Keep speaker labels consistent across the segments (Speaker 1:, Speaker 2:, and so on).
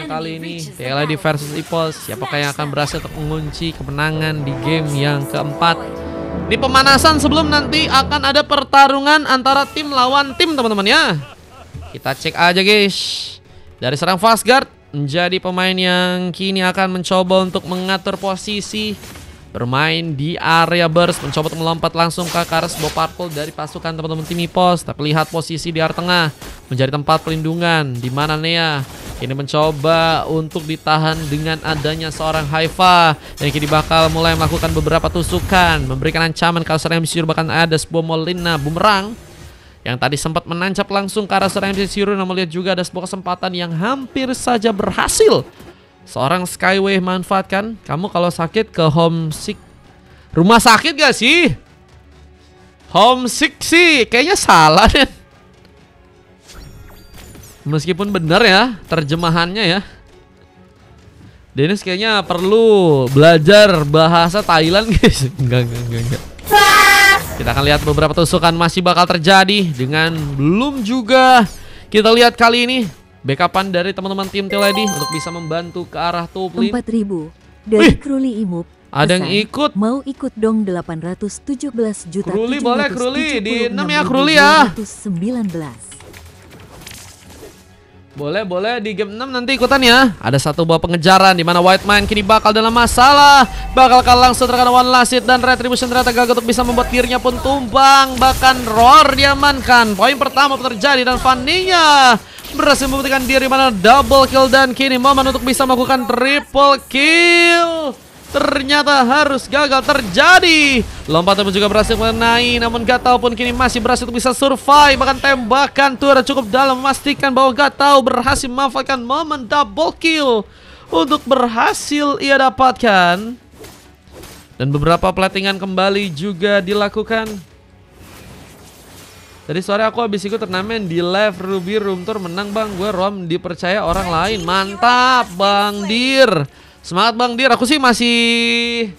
Speaker 1: kali ini. TLD versus EPOS. Siapakah yang akan berhasil untuk mengunci kemenangan di game yang keempat? Di pemanasan sebelum nanti akan ada pertarungan antara tim lawan tim, teman-teman ya. Kita cek aja guys. Dari serang Fastguard menjadi pemain yang kini akan mencoba untuk mengatur posisi, bermain di area burst, mencoba untuk melompat langsung ke arah sebuah purple dari pasukan teman-teman tim EPOS. Tapi lihat posisi di area tengah menjadi tempat pelindungan, di mana Nea ini mencoba untuk ditahan dengan adanya seorang Haifa yang kini bakal mulai melakukan beberapa tusukan, memberikan ancaman ke seorang MC Zero. Bahkan ada sebuah Molina Bumerang yang tadi sempat menancap langsung ke arah seorang MC Zero. Namun lihat juga ada sebuah kesempatan yang hampir saja berhasil seorang Skyway manfaatkan. Kamu kalau sakit ke homesick rumah sakit gak sih? Homesick sih kayaknya salah deh. Meskipun benar ya terjemahannya ya. Dennis kayaknya perlu belajar bahasa Thailand guys. Enggak. Kita akan lihat beberapa tusukan masih bakal terjadi. Dengan belum juga kita lihat kali ini backupan dari teman-teman tim TLD untuk bisa membantu ke arah top lane.
Speaker 2: 4.000 dari Kruli Imup.
Speaker 1: Ada yang ikut.
Speaker 2: Mau ikut dong 817 juta.
Speaker 1: Kruli boleh, Kruli di 6 ya Kruli ya.
Speaker 2: 19.
Speaker 1: Boleh di game 6 nanti ikutan ya. Ada satu buah pengejaran di mana White Man kini bakal dalam masalah. Bakal kalah langsung terkena One Last Hit dan Retribution ternyata gagal untuk bisa membuat dirinya pun tumbang. Bahkan Roar diamankan. Poin pertama terjadi dan Fanny-nya berhasil membuktikan diri mana double kill dan kini momen untuk bisa melakukan triple kill ternyata harus gagal terjadi. Lompatan pun juga berhasil mengenai, namun Gatau pun kini masih berhasil untuk bisa survive. Bahkan tembakan Tura cukup dalam memastikan bahwa Gatau berhasil memanfaatkan momen double kill untuk berhasil ia dapatkan. Dan beberapa platingan kembali juga dilakukan. Tadi sore aku habis ikut turnamen di live Ruby Room Tour, menang bang, gue Rom dipercaya orang lain. Mantap Bang Dir, semangat Bang Dir. Aku sih masih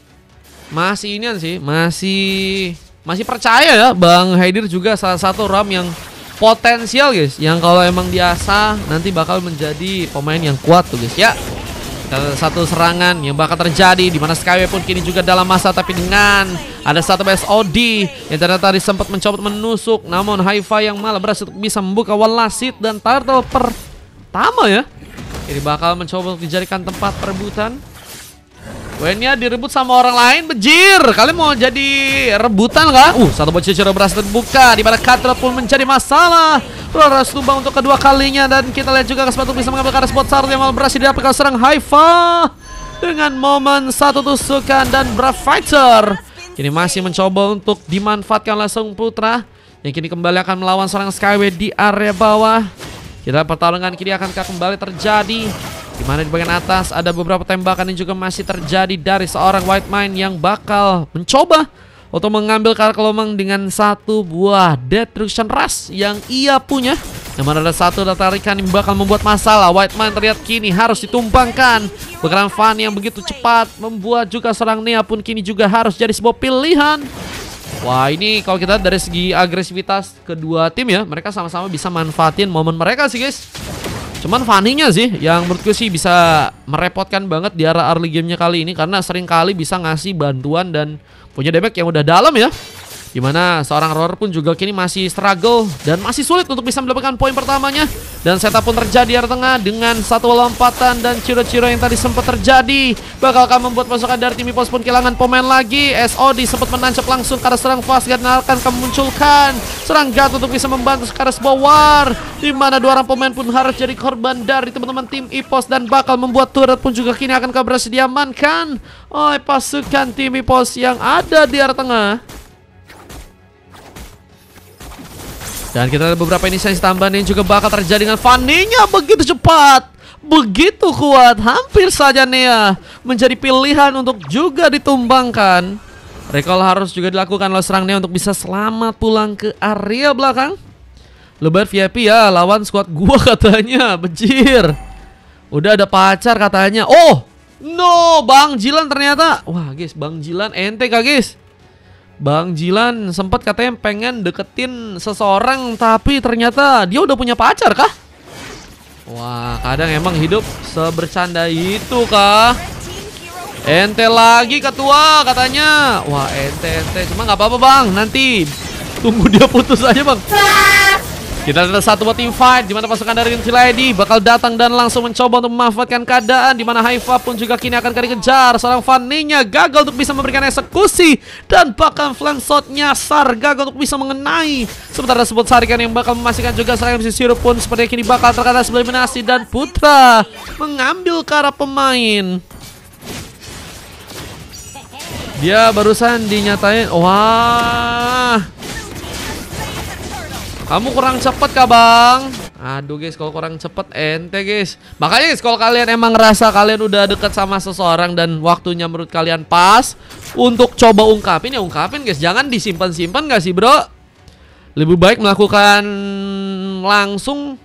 Speaker 1: inian sih, masih percaya ya Bang Haidir juga salah satu Rom yang potensial guys, yang kalau emang diasah nanti bakal menjadi pemain yang kuat tuh guys ya. Satu serangan yang bakal terjadi di mana Skyway pun kini juga dalam masa, tapi dengan ada satu BSOD yang ternyata tadi sempat mencoba menusuk, namun Haifa yang malah berhasil bisa membuka One Last Hit dan turtle pertama ya. Ini bakal mencoba untuk dijadikan tempat perebutan. Wayne-nya direbut sama orang lain, bejir. Kalian mau jadi rebutan kah? Satu bocil berhasil terbuka di mana Cutthroat pun menjadi masalah. Harus tumbang untuk kedua kalinya dan kita lihat juga kesempatan bisa mengambil ke arah spot Sar yang malah berhasil didapatkan serang Haifa dengan momen satu tusukan dan Brave Fighter kini masih mencoba untuk dimanfaatkan langsung Putra yang kini kembali akan melawan seorang Skyway di area bawah. Kita pertarungan kini akan kembali terjadi di mana di bagian atas ada beberapa tembakan yang juga masih terjadi dari seorang White Mind yang bakal mencoba untuk mengambil ke arah Kelomang dengan satu buah Destruction Rush yang ia punya. Yang mana ada satu tarikan yang bakal membuat masalah. White Mind terlihat kini harus ditumbangkan. Pergerakan Fan yang begitu cepat membuat juga seorang Nea pun kini juga harus jadi sebuah pilihan. Wah, ini kalau kita dari segi agresivitas kedua tim ya, mereka sama-sama bisa manfaatin momen mereka sih guys. Cuman Fanny-nya sih yang menurutku sih bisa merepotkan banget di arah early game-nya kali ini, karena sering kali bisa ngasih bantuan dan punya damage yang udah dalam ya. Dimana seorang Roar pun juga kini masih struggle dan masih sulit untuk bisa mendapatkan poin pertamanya. Dan setup pun terjadi di area tengah dengan satu lompatan dan ciro-ciro yang tadi sempat terjadi bakal akan membuat pasukan dari tim EPOS pun kehilangan pemain lagi. SOD sempat menancap langsung ke arah serang Fastguard dan akan kemunculkan serang Gat untuk bisa membantu ke arah sebuah war, dimana dua orang pemain pun harus jadi korban dari teman-teman tim EPOS dan bakal membuat turret pun juga kini akan berhasil diamankan oleh pasukan tim EPOS yang ada di area tengah. Dan kita ada beberapa inisiasi tambahan yang juga bakal terjadi dengan Fanny-nya begitu cepat, begitu kuat. Hampir saja Nea menjadi pilihan untuk juga ditumbangkan. Recall harus juga dilakukan oleh serang Nea untuk bisa selamat pulang ke area belakang. Lebar VIP ya lawan squad gua katanya, bejir. Udah ada pacar katanya. Oh no, Bang Jilan ternyata. Wah guys, Bang Jilan ente kah guys? Bang Jilan sempat katanya pengen deketin seseorang, tapi ternyata dia udah punya pacar kah? Wah, kadang emang hidup sebercanda itu kah? Ente lagi ketua katanya. Wah, ente. Cuma nggak apa-apa bang. Nanti tunggu dia putus aja bang. Kita ada satu buat team fight di mana pasukan dari Inti Lady bakal datang dan langsung mencoba untuk memanfaatkan keadaan di mana Haifa pun juga kini akan dikejar. Seorang Fanny-nya gagal untuk bisa memberikan eksekusi dan bahkan flank shot nyasar gagal untuk bisa mengenai. Sementara sebut Sarikan yang bakal memastikan juga serangan MC Sirup pun sepertinya kini bakal terkena sebelah eliminasi dan Putra mengambil ke arah pemain. Dia barusan dinyatain, wah, kamu kurang cepet kah bang? Aduh guys, kalau kurang cepet ente guys. Makanya guys, kalau kalian emang ngerasa kalian udah deket sama seseorang dan waktunya menurut kalian pas untuk coba ungkapin, ya ungkapin guys. Jangan disimpan-simpan gak sih bro? Lebih baik melakukan langsung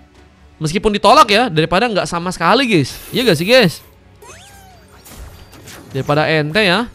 Speaker 1: meskipun ditolak ya, daripada nggak sama sekali guys. Iya gak sih guys? Daripada ente ya.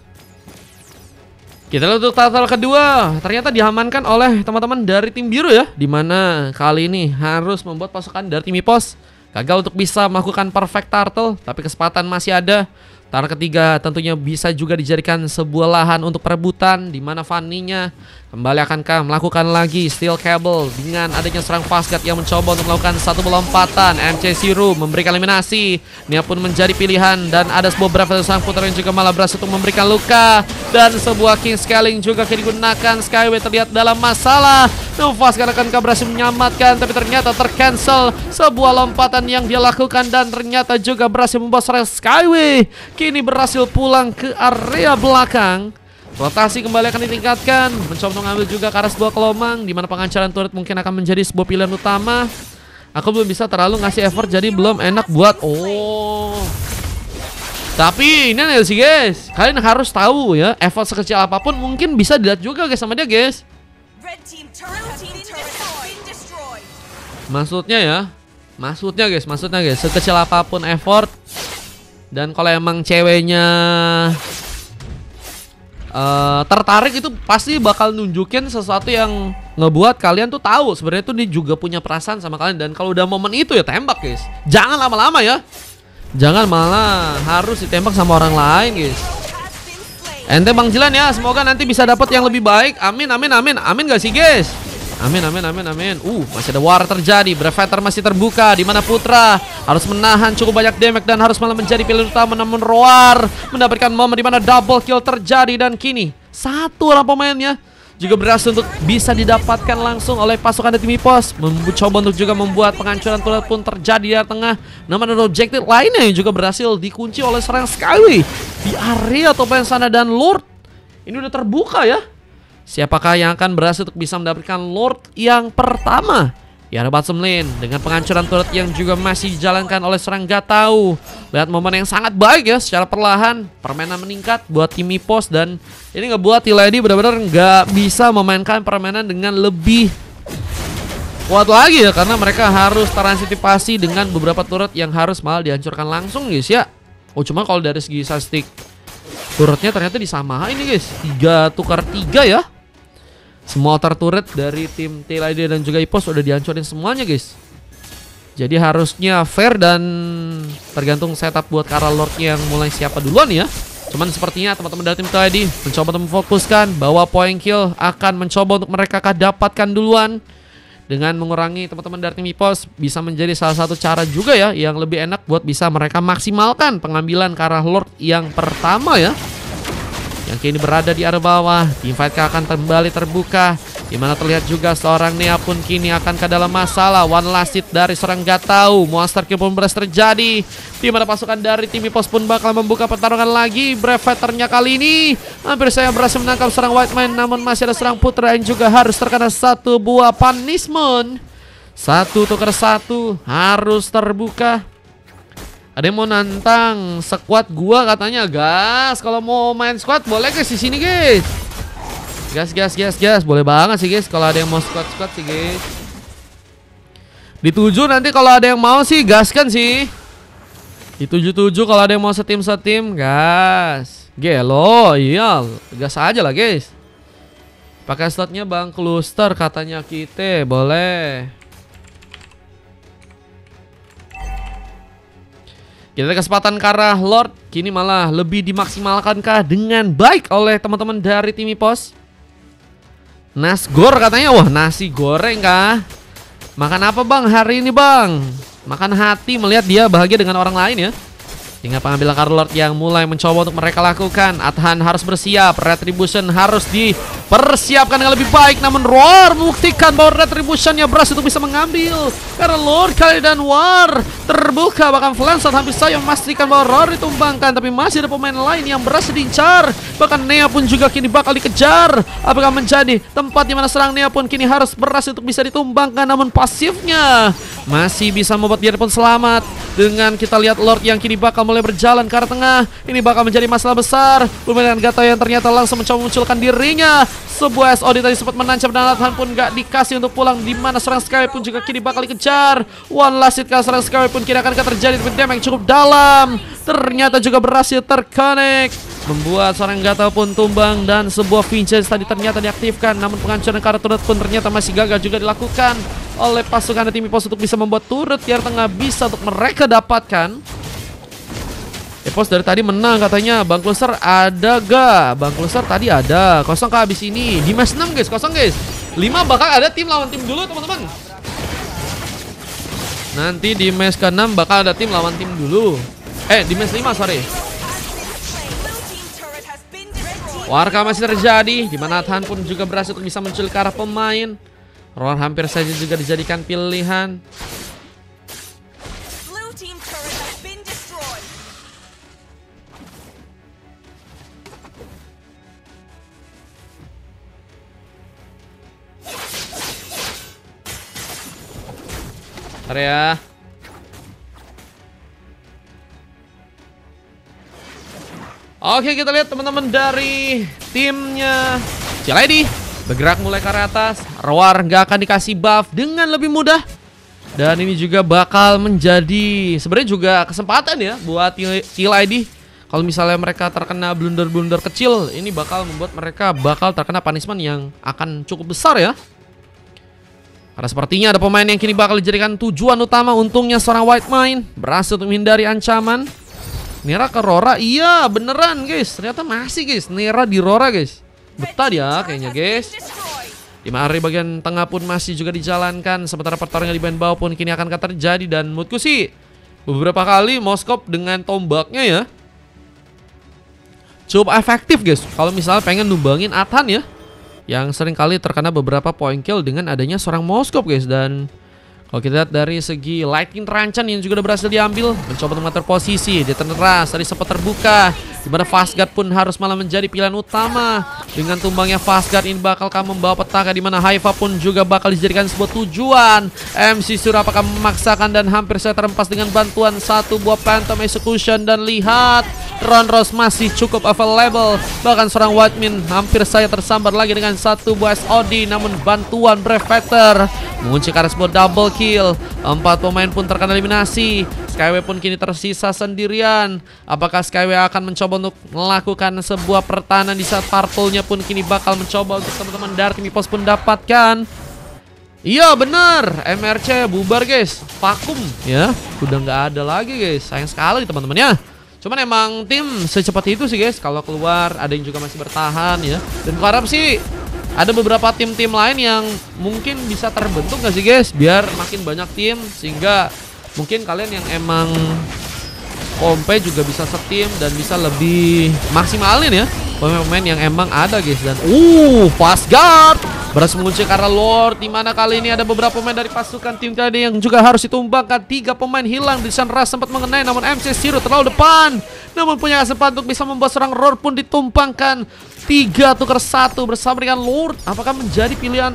Speaker 1: Kita lihat untuk turtle kedua, ternyata diamankan oleh teman-teman dari tim biru ya, dimana kali ini harus membuat pasukan dari tim Ipos gagal untuk bisa melakukan perfect turtle, tapi kesempatan masih ada. Turtle ketiga tentunya bisa juga dijadikan sebuah lahan untuk perebutan, dimana Fanny-nya kembali akankah melakukan lagi steel cable dengan adanya serang Fastguard yang mencoba untuk melakukan satu pelompatan. MC Siru memberikan eliminasi, ini pun menjadi pilihan dan ada sebuah berapa sang putra yang juga malah berhasil untuk memberikan luka dan sebuah King Scaling juga digunakan. Skyway terlihat dalam masalah, Fastguard akankah berhasil menyelamatkan, tapi ternyata tercancel sebuah lompatan yang dia lakukan dan ternyata juga berhasil membawa serang Skyway kini berhasil pulang ke area belakang. Rotasi kembali akan ditingkatkan, mencoba mengambil juga ke arah sebuah kelomang, di mana pengancaran turret mungkin akan menjadi sebuah pilihan utama. Aku belum bisa terlalu ngasih effort, jadi belum enak buat. Oh, tapi ini nih sih guys, kalian harus tahu ya, effort sekecil apapun mungkin bisa dilihat juga guys sama dia guys. Maksudnya guys, sekecil apapun effort. Dan kalau emang ceweknya tertarik, itu pasti bakal nunjukin sesuatu yang ngebuat kalian tuh tahu sebenarnya tuh dia juga punya perasaan sama kalian. Dan kalau udah momen itu ya tembak guys, jangan lama-lama ya, jangan malah harus ditembak sama orang lain guys. Ente Bang Jilan ya, semoga nanti bisa dapat yang lebih baik. Amin gak sih guys? Amin. Masih ada war terjadi. Breveter masih terbuka, di mana Putra harus menahan cukup banyak damage dan harus malah menjadi pilihan utama. Namun Roar mendapatkan momen di mana double kill terjadi dan kini satu orang pemainnya juga berhasil untuk bisa didapatkan langsung oleh pasukan dari tim Ipos. Mencoba untuk juga membuat penghancuran turret pun terjadi di tengah. Namun ada objektif lainnya yang juga berhasil dikunci oleh serang Skyway di area top lane sana dan Lord ini udah terbuka ya. Siapakah yang akan berhasil untuk bisa mendapatkan Lord yang pertama? Ya, ada bottom lane dengan penghancuran turret yang juga masih dijalankan oleh serang Gatau. Lihat momen yang sangat baik ya, secara perlahan permainan meningkat buat tim Ipos dan ini ngebuat T-Lady benar-benar nggak bisa memainkan permainan dengan lebih kuat lagi ya, karena mereka harus transitivasi dengan beberapa turret yang harus malah dihancurkan langsung guys ya. Oh, cuma kalau dari segi statistik turretnya ternyata disamain nih guys, 3 tukar 3 ya. Semua altar turret dari tim T-Lady dan juga Ipos udah dihancurin semuanya guys. Jadi harusnya fair dan tergantung setup buat Kara Lord yang mulai siapa duluan ya. Cuman sepertinya teman-teman dari tim T-Lady mencoba untuk memfokuskan bahwa point kill akan mencoba untuk mereka dapatkan duluan. Dengan mengurangi teman-teman dari tim Ipos bisa menjadi salah satu cara juga ya yang lebih enak buat bisa mereka maksimalkan pengambilan Kara Lord yang pertama ya, yang kini berada di area bawah. Teamfight akan kembali terbuka, dimana terlihat juga seorang Nea pun kini akan ke dalam masalah. One last hit dari seorang Gatau, monster kill pun berhasil terjadi, dimana pasukan dari tim Ipos pun bakal membuka pertarungan lagi. Breveternya kali ini hampir saya berhasil menangkap seorang White Man, namun masih ada seorang Putra yang juga harus terkena satu buah punishment. 1 tukar 1 harus terbuka. Ada yang mau nantang squad gua katanya, gas. Kalau mau main squad boleh guys di sini guys. Gas. Boleh banget sih guys kalau ada yang mau squad sih guys. Di 7 nanti kalau ada yang mau sih gaskan sih. Di 7 kalau ada yang mau setim gas. Gelo, iya, gas aja lah guys. Pakai slotnya Bang Cluster katanya kita, boleh. Kita kesempatan ke arah Lord. Kini malah lebih dimaksimalkankah dengan baik oleh teman-teman dari tim Ipos? Nasgor katanya. Wah, nasi goreng kah? Makan apa bang hari ini bang? Makan hati melihat dia bahagia dengan orang lain ya. Hingga pengambilan card Lord yang mulai mencoba untuk mereka lakukan. Athan harus bersiap, Retribution harus dipersiapkan dengan lebih baik. Namun Roar membuktikan bahwa Retributionnya berhasil untuk bisa mengambil. Karena Lord kali dan War terbuka, bahkan Flansat hampir saja memastikan bahwa Roar ditumbangkan. Tapi masih ada pemain lain yang berhasil diincar. Bahkan Nea pun juga kini bakal dikejar. Apakah menjadi tempat di mana serang Nea pun kini harus berhasil untuk bisa ditumbangkan. Namun pasifnya masih bisa membuat dia pun selamat. Dengan kita lihat Lord yang kini bakal mulai berjalan ke arah tengah. Ini bakal menjadi masalah besar. Permainan Gato yang ternyata langsung mencoba memunculkan dirinya. Sebuah SOD tadi sempat menancap dan Athan pun gak dikasih untuk pulang. Dimana seorang Skyway pun juga kini bakal dikejar. One last hit kali seorang Skyway pun kini akan terjadi. Tapi damage cukup dalam. Ternyata juga berhasil terconnect, membuat seorang Gato pun tumbang. Dan sebuah Vincenz tadi ternyata diaktifkan. Namun penghancuran karena turret pun ternyata masih gagal juga dilakukan oleh pasukan tim Ipos untuk bisa membuat turret di tengah bisa untuk mereka dapatkan. Ipos dari tadi menang katanya. Bang Closer ada gak? Bang Closer tadi ada. Kosong kah habis ini? Di match 6 guys, kosong guys. 5 bakal ada tim lawan tim dulu teman-teman. Nanti di match ke-6 bakal ada tim lawan tim dulu. Di match 5 sorry. Warka masih terjadi, dimana Athan pun juga berhasil untuk bisa muncul ke arah pemain. Roar hampir saja juga dijadikan pilihan. Area. Oke, kita lihat teman-teman dari timnya Ciledi bergerak mulai ke arah atas. Roar nggak akan dikasih buff dengan lebih mudah. Dan ini juga bakal menjadi sebenarnya juga kesempatan ya buat Ciledi. Kalau misalnya mereka terkena blunder-blunder kecil, ini bakal membuat mereka bakal terkena punishment yang akan cukup besar ya. Karena sepertinya ada pemain yang kini bakal dijadikan tujuan utama. Untungnya seorang White Mine berhasil untuk menghindari ancaman. Nera ke Rora, iya beneran guys. Ternyata masih guys, Nera di Rora guys. Betah dia kayaknya guys. Di hari bagian tengah pun masih juga dijalankan. Sementara pertarungan di bagian bawah pun kini akan terjadi. Dan menurutku sih beberapa kali Moskop dengan tombaknya ya cukup efektif guys. Kalau misalnya pengen numbangin Athan ya, yang sering kali terkena beberapa point kill dengan adanya seorang Moskop guys. Dan kalau kita lihat dari segi Lightning Terancam yang juga udah berhasil diambil, mencoba untuk mengatur posisi, dia terneras, tadi sempat terbuka, dimana Fastguard pun harus malah menjadi pilihan utama. Dengan tumbangnya Fastguard ini bakal membawa petaka, dimana Haifa pun juga bakal dijadikan sebuah tujuan. MC Sur apakah memaksakan dan hampir saya terempas dengan bantuan satu buah Phantom Execution. Dan lihat, Ron Rose masih cukup available. Bahkan seorang Whitemin hampir saya tersambar lagi dengan satu buah SOD. Namun bantuan Brave Fighter mengunci karena sebuah double kill. 4 pemain pun terkena eliminasi. Skyway pun kini tersisa sendirian. Apakah Skyway akan mencoba untuk melakukan sebuah pertahanan di saat Turtle-nya pun kini bakal mencoba untuk teman-teman dari tim Ipos pun dapatkan. Iya bener, MRC bubar guys, vakum ya, udah nggak ada lagi guys. Sayang sekali teman-teman ya. Cuman emang tim secepat itu sih guys. Kalau keluar ada yang juga masih bertahan ya. Dan aku harap sih ada beberapa tim-tim lain yang mungkin bisa terbentuk gak sih guys, biar makin banyak tim, sehingga mungkin kalian yang emang kompe juga bisa setim dan bisa lebih maksimalin ya pemain-pemain yang emang ada guys. Dan Fastguard berhasil mengunci karena Lord, dimana kali ini ada beberapa pemain dari pasukan tim tadi yang juga harus ditumbangkan. 3 pemain hilang, di sana sempat mengenai, namun MC Zero terlalu depan, namun punya kesempatan untuk bisa membuat seorang Roar pun ditumpangkan. 3 tukar 1 bersama dengan Lord. Apakah menjadi pilihan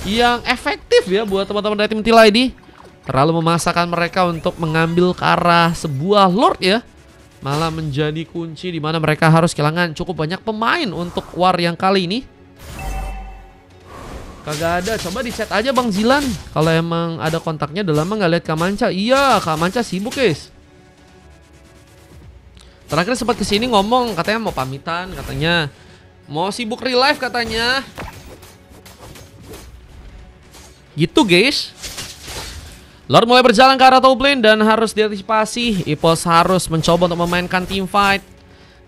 Speaker 1: yang efektif ya buat teman-teman dari tim Ciledi? Terlalu memaksakan mereka untuk mengambil ke arah sebuah Lord ya, malah menjadi kunci di mana mereka harus kehilangan cukup banyak pemain untuk War yang kali ini. Kagak ada, coba di chat aja Bang Zilan kalau emang ada kontaknya. Udah lama nggak lihat Kak Manca. Iya, Kak Manca sibuk guys. Terakhir sempat kesini ngomong katanya mau pamitan, katanya mau sibuk real life katanya. Gitu guys. Lord mulai berjalan ke arah top lane dan harus diantisipasi. EPOS harus mencoba untuk memainkan team fight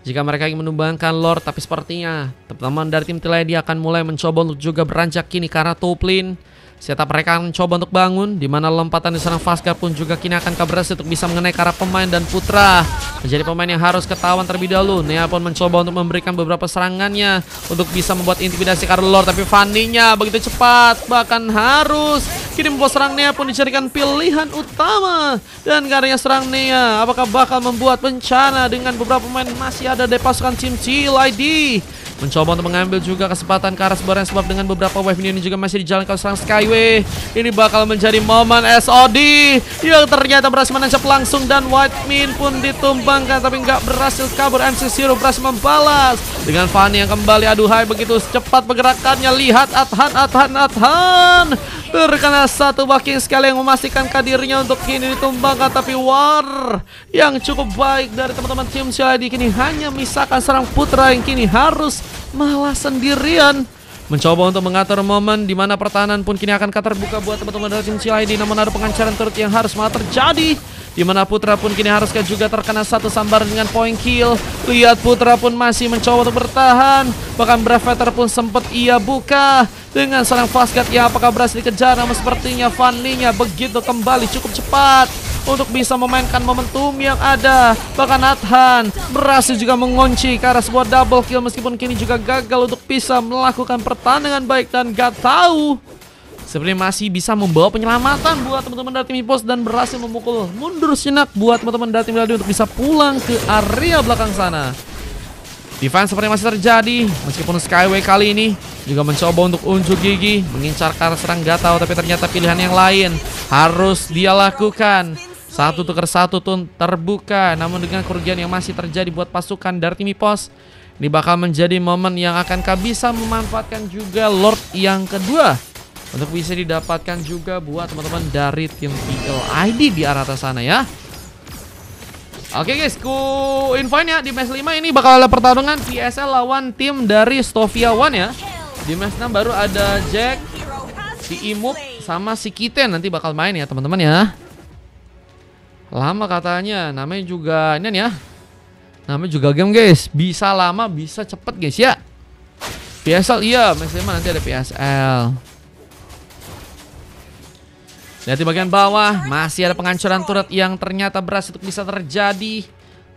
Speaker 1: jika mereka ingin menumbangkan Lord, tapi sepertinya teman-teman dari tim T-Lady akan mulai mencoba untuk juga beranjak kini ke arah top lane. Setup mereka akan mencoba untuk bangun, di mana lompatan diserang Vasgar pun juga kini akan berhasil untuk bisa mengenai ke arah pemain, dan Putra menjadi pemain yang harus ketahuan terlebih dahulu. Nea pun mencoba untuk memberikan beberapa serangannya untuk bisa membuat intimidasi ke arah Lord, tapi Fanny-nya begitu cepat, bahkan harus kini membuat serang Nea pun dijadikan pilihan utama. Dan karena serang Nea, apakah bakal membuat bencana dengan beberapa pemain masih ada dari pasukan tim T-Lady. Mencoba untuk mengambil juga kesempatan ke arah sebaran, sebab dengan beberapa wave ini juga masih dijalankan serang Skyway. Ini bakal menjadi momen SOD yang ternyata berhasil menancap langsung, dan White Min pun ditumbangkan tapi nggak berhasil kabur. MC Zero berhasil membalas dengan Fanny yang kembali aduhai begitu cepat pergerakannya. Lihat Athan terkena satu backing sekali yang memastikan kadirnya untuk kini ditumbangkan, tapi war yang cukup baik dari teman-teman tim T-Lady kini hanya misalkan serang Putra yang kini harus malah sendirian. Mencoba untuk mengatur momen di mana pertahanan pun kini akan terbuka buat teman-teman dari tim T-Lady, namun ada pengancaran turut yang harus malah terjadi, di mana Putra pun kini harus juga terkena satu sambar dengan point kill. Lihat Putra pun masih mencoba untuk bertahan, bahkan Bravator pun sempat ia buka dengan serang Vasgat yang apakah berhasil dikejar, namun sepertinya Fanny-nya begitu kembali cukup cepat untuk bisa memainkan momentum yang ada. Bahkan Athan berhasil juga mengunci ke arah sebuah double kill, meskipun kini juga gagal untuk bisa melakukan pertandingan baik, dan gak tahu sebenarnya masih bisa membawa penyelamatan buat teman-teman dari tim EPOS, dan berhasil memukul mundur sejenak buat teman-teman dari tim T-Lady untuk bisa pulang ke area belakang sana. Defense sepertinya masih terjadi, meskipun Skyway kali ini juga mencoba untuk unjuk gigi mengincar ke arah serang, gak tahu, tapi ternyata pilihan yang lain harus dia lakukan. Satu tukar satu tuh terbuka, namun dengan kerugian yang masih terjadi buat pasukan dari tim EPOS, ini bakal menjadi momen yang akankah bisa memanfaatkan juga Lord yang kedua untuk bisa didapatkan juga buat teman-teman dari tim T-Lady di arah atas sana ya. Oke guys, ku infoin ya, di match 5 ini bakal ada pertarungan PSL lawan tim dari Stovia One ya. Di match 6 baru ada Jack, si Imuk, sama si Kiten nanti bakal main ya teman-teman ya. Lama katanya, namanya juga ini ya, namanya juga game guys, bisa lama bisa cepet guys ya. PSL iya, match 5 nanti ada PSL. Lihat di bagian bawah masih ada pengancuran turret yang ternyata berhasil untuk bisa terjadi.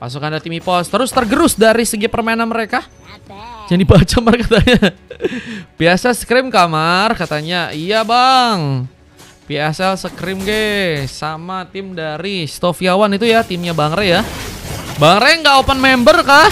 Speaker 1: Pasukan dari tim EPOS terus tergerus dari segi permainan mereka. Jangan dibaca Mar katanya. Biasa scream kamar katanya. Iya bang, PSL scream guys, sama tim dari Stovia One itu ya, timnya Bang Re ya. Bang Re nggak open member kah?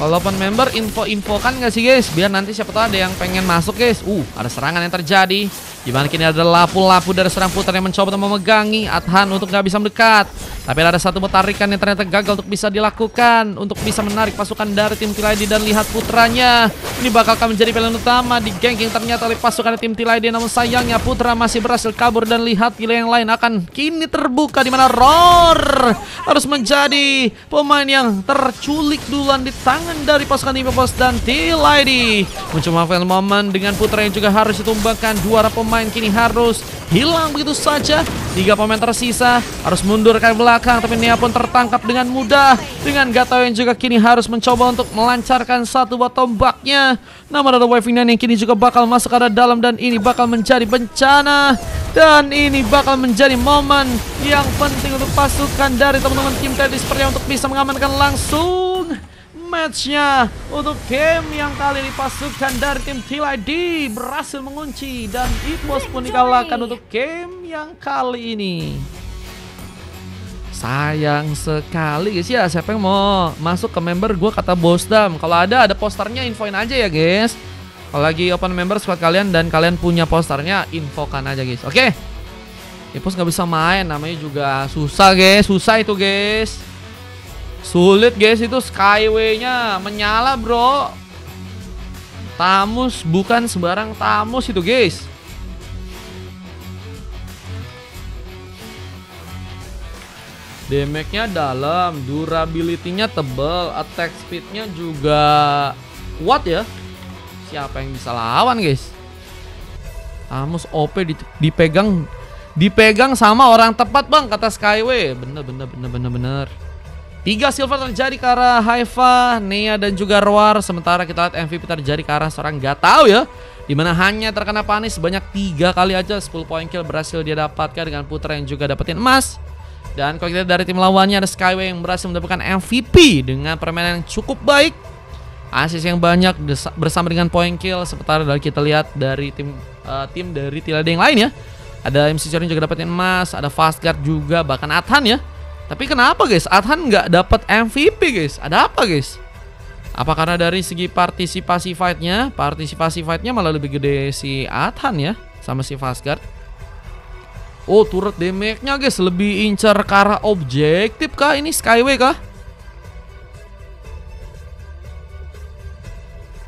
Speaker 1: Kalau open member info-infokan nggak sih guys, biar nanti siapa tahu ada yang pengen masuk guys. Ada serangan yang terjadi, dimana kini ada lapu-lapu dari serang Putra yang mencoba untuk memegangi Athan untuk nggak bisa mendekat. Tapi ada satu tarikan yang ternyata gagal untuk bisa dilakukan, untuk bisa menarik pasukan dari tim T-Lady, dan lihat Putranya. Ini bakal menjadi pilihan utama di ganking ternyata oleh pasukan tim T-Lady, namun sayangnya Putra masih berhasil kabur, dan lihat pilihan yang lain akan kini terbuka, di mana Roar harus menjadi pemain yang terculik duluan di tangan dari pasukan tim EPOS dan T-Lady. Mencoba final momen dengan Putra yang juga harus ditumbangkan. Dua pemain kini harus hilang begitu saja. 3 pemain tersisa harus mundur ke belakang, tapi Nea pun tertangkap dengan mudah dengan Gatau yang juga kini harus mencoba untuk melancarkan satu buah tombaknya. Namun ada wave yang kini juga bakal masuk ke dalam, dan ini bakal menjadi bencana, dan ini bakal menjadi momen yang penting untuk pasukan dari teman-teman tim T-Lady sepertinya untuk bisa mengamankan langsung matchnya untuk game yang kali ini. Pasukan dari tim T-Lady berhasil mengunci, dan EPOS pun dikalahkan untuk game yang kali ini. Sayang sekali guys ya. Siapa yang mau masuk ke member gue kata Bosdam? Kalau ada posternya infoin aja ya guys. Kalau lagi open member squad kalian dan kalian punya posternya, infokan aja guys. Oke, EPOS nggak bisa main, namanya juga susah guys. Susah itu guys, sulit guys. Itu Skyway-nya menyala bro. Tamus bukan sembarang Tamus itu guys. Damage-nya dalam, durability-nya tebal, attack speed-nya juga kuat ya. Siapa yang bisa lawan guys? Tamus OP dipegang dipegang sama orang tepat bang, kata Skyway. Bener. 3 silver terjadi ke arah Haifa, Nea dan juga Roar. Sementara kita lihat MVP terjadi ke arah seorang gak tahu ya, dimana hanya terkena panis sebanyak 3 kali aja. 10 poin kill berhasil dia dapatkan dengan Putra yang juga dapetin emas. Dan kalau kita lihat dari tim lawannya ada Skyway yang berhasil mendapatkan MVP dengan permainan yang cukup baik, assist yang banyak bersama dengan poin kill. Sementara dari kita lihat dari tim dari Tilade yang lain ya, ada MC Chorin juga dapetin emas, ada Fastguard juga, bahkan Adhan ya. Tapi kenapa guys Adhan nggak dapat MVP guys? Ada apa guys? Apa karena dari segi partisipasi fightnya? Partisipasi fightnya malah lebih gede si Adhan ya sama si Fastguard. Oh, turret damage-nya guys lebih incer ke arah objektif kah ini Skyway kah?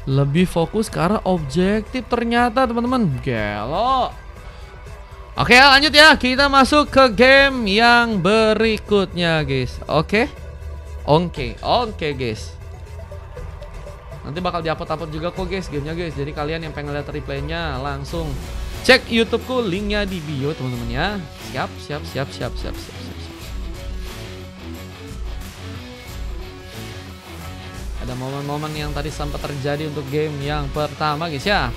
Speaker 1: Lebih fokus ke arah objektif ternyata teman-teman. Gelo. Oke, lanjut ya. Kita masuk ke game yang berikutnya guys. Oke guys. Nanti bakal diupload juga kok guys gamenya guys. Jadi kalian yang pengen lihat replaynya langsung cek YouTubeku, linknya di bio teman-teman ya. Siap. Ada momen-momen yang tadi sempat terjadi untuk game yang pertama guys ya.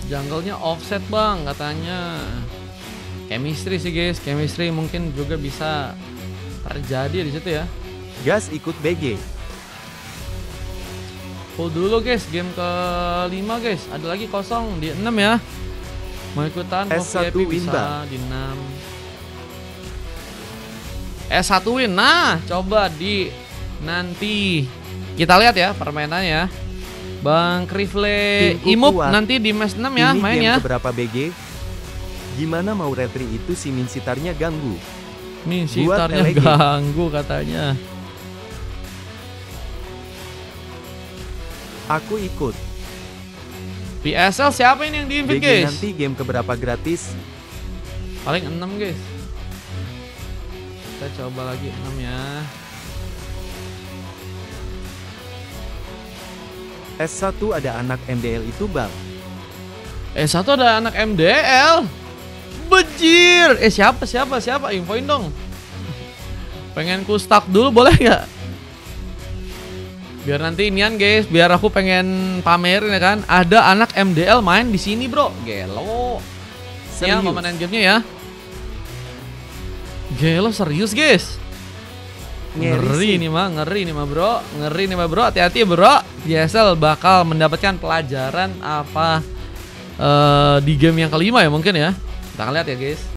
Speaker 1: Jungle-nya offset bang katanya. Chemistry sih guys, chemistry mungkin juga bisa terjadi di situ ya.
Speaker 3: Gas ikut BG.
Speaker 1: Hold dulu guys, game ke-5 guys. Ada lagi kosong di 6 ya. Mau ikutan
Speaker 3: S1
Speaker 1: VIP
Speaker 3: win
Speaker 1: bisa
Speaker 3: bang.
Speaker 1: di 6. S1 win. Nah, coba di nanti kita lihat ya permainannya. Bang Krifle Imup nanti di match 6 ya
Speaker 3: ini
Speaker 1: main
Speaker 3: game
Speaker 1: ya.
Speaker 3: Keberapa BG? Gimana mau retri itu si Minsitarnya ganggu?
Speaker 1: Minsitarnya ganggu katanya.
Speaker 3: Aku ikut.
Speaker 1: PSL siapa ini yang di-invite
Speaker 3: BG
Speaker 1: guys?
Speaker 3: nanti game keberapa gratis?
Speaker 1: Paling 6 guys. Kita coba lagi 6 ya.
Speaker 3: S1 ada anak MDL itu bang.
Speaker 1: S1 ada anak MDL. Bejir. Siapa? Infoin dong. Pengen ku stuck dulu boleh nggak? Biar nanti inian guys, biar aku pengen pamerin ya kan. Ada anak MDL main di sini bro. Gelo. Ya mau main gamenya ya. Gelo serius guys. Ngeri nih mah bro, hati-hati bro. Biasel bakal mendapatkan pelajaran apa di game yang kelima ya mungkin ya. Kita lihat ya guys.